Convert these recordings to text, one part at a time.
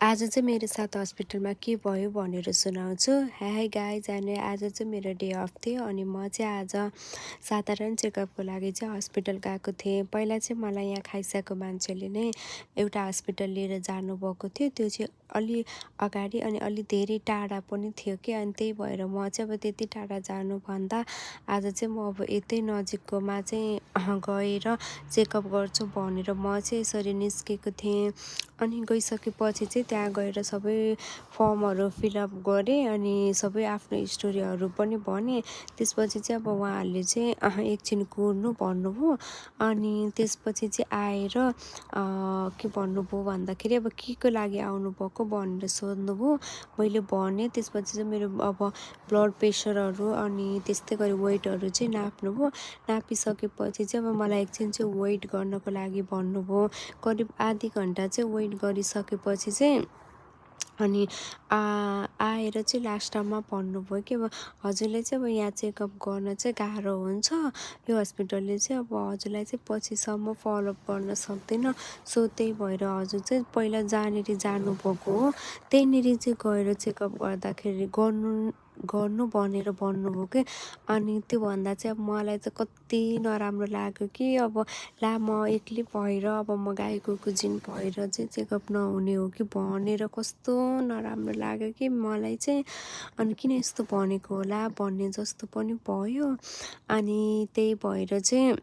आज चाहिँ मेरो साथ हस्पिटलमा के भयो भनेर सुनाउँछु। हाई गाइज, अनि आज चाहिँ मेरो डे अफ थियो अनि म चाहिँ आज साधारण चेकअपको लागि चाहिँ हस्पिटल गएको थिएँ। पहिला चाहिँ मलाई यहाँ खाइसकेको मान्छेले नै एउटा हस्पिटल लिएर जानुभएको थियो। त्यो चाहिँ अलि अगाडि अनि अलि धेरै टाढा पनि थियो कि, अनि त्यही भएर म चाहिँ अब त्यति टाढा जानुभन्दा आज चाहिँ म अब यतै नजिककोमा चाहिँ गएर चेकअप गर्छु भनेर म चाहिँ यसरी निस्केको थिएँ। अनि गइसकेपछि चाहिँ त्यहाँ गएर सबै फर्महरू फिलअप गरेँ अनि सबै आफ्नो स्टोरीहरू पनि भनेँ। त्यसपछि चाहिँ अब उहाँहरूले चाहिँ एकछिन कुर्नु भन्नुभयो अनि त्यसपछि चाहिँ आएर के भन्नुभयो भन्दाखेरि अब के को लागि आउनुभएको भनेर सोध्नुभयो। मैले भनेँ। त्यसपछि चाहिँ मेरो अब ब्लड प्रेसरहरू अनि त्यस्तै गरी वेटहरू चाहिँ नाप्नुभयो। नापिसकेपछि चाहिँ अब मलाई एकछिन चाहिँ वेट गर्नको लागि भन्नुभयो। करिब आधी घन्टा चाहिँ वेट गरिसकेपछि चाहिँ अनि आएर चाहिँ लास्टमा भन्नुभयो कि अब हजुरले चाहिँ अब यहाँ चेकअप गर्न चाहिँ गाह्रो हुन्छ, यो हस्पिटलले चाहिँ अब हजुरलाई चाहिँ पछिसम्म फलोअप गर्न सक्दैन। सो त्यही भएर हजुर चाहिँ पहिला जहाँनिर जानुभएको हो त्यहीँनिर चाहिँ गएर चेकअप गर्दाखेरि गर्नु भनेर भन्नुभयो कि। अनि त्यो भन्दा चाहिँ अब मलाई चाहिँ कति नराम्रो लाग्यो कि अब ला म एक्लै भएर अब म गाईको जिन भएर चाहिँ चेकअप नहुने हो कि भनेर कस्तो नराम्रो लाग्यो कि मलाई चाहिँ। अनि किन यस्तो भनेको होला भन्ने जस्तो पनि भयो। अनि त्यही भएर चाहिँ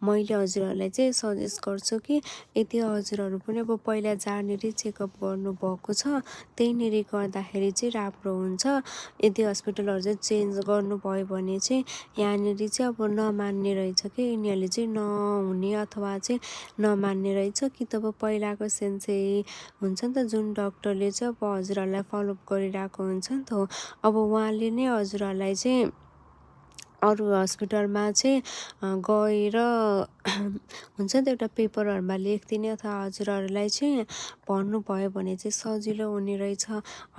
मैले हजुरहरूलाई चाहिँ सजेस्ट गर्छु कि यदि हजुरहरू पनि अब पहिला जहाँनिर चेकअप गर्नुभएको छ त्यहीँनिर गर्दाखेरि चाहिँ राम्रो हुन्छ। यदि हस्पिटलहरू चाहिँ चेन्ज गर्नुभयो भने चाहिँ यहाँनिर चाहिँ अब नमान्ने रहेछ कि यिनीहरूले चाहिँ नहुने अथवा चाहिँ नमान्ने रहेछ कि तब पहिलाको सेन्से हुन्छ नि त जुन डक्टरले चाहिँ अब हजुरहरूलाई फलोअप गरिरहेको हुन्छ नि त, अब उहाँले नै हजुरहरूलाई चाहिँ अरू हस्पिटलमा चाहिँ गएर हुन्छ नि त एउटा पेपरहरूमा लेखिदिने अथवा हजुरहरूलाई चाहिँ भन्नुभयो भने चाहिँ सजिलो हुने रहेछ।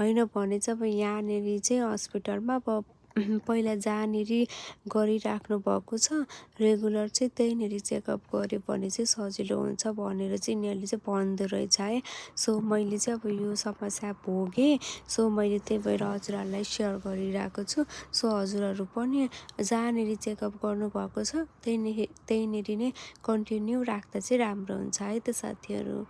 होइन भने चाहिँ अब यहाँनिर चाहिँ हस्पिटलमा अब पहिला जहाँनिर गरिराख्नु भएको छ रेगुलर चाहिँ त्यहीँनिर चेकअप गऱ्यो भने चाहिँ सजिलो हुन्छ भनेर चाहिँ यिनीहरूले चाहिँ भन्दो रहेछ है। सो मैले चाहिँ अब यो समस्या भोगेँ। सो मैले त्यही भएर हजुरहरूलाई सेयर गरिरहेको छु। सो हजुरहरू पनि जहाँनिर चेकअप गर्नुभएको छ त्यहीँनिर नै कन्टिन्यू राख्दा चाहिँ राम्रो हुन्छ है त साथीहरू।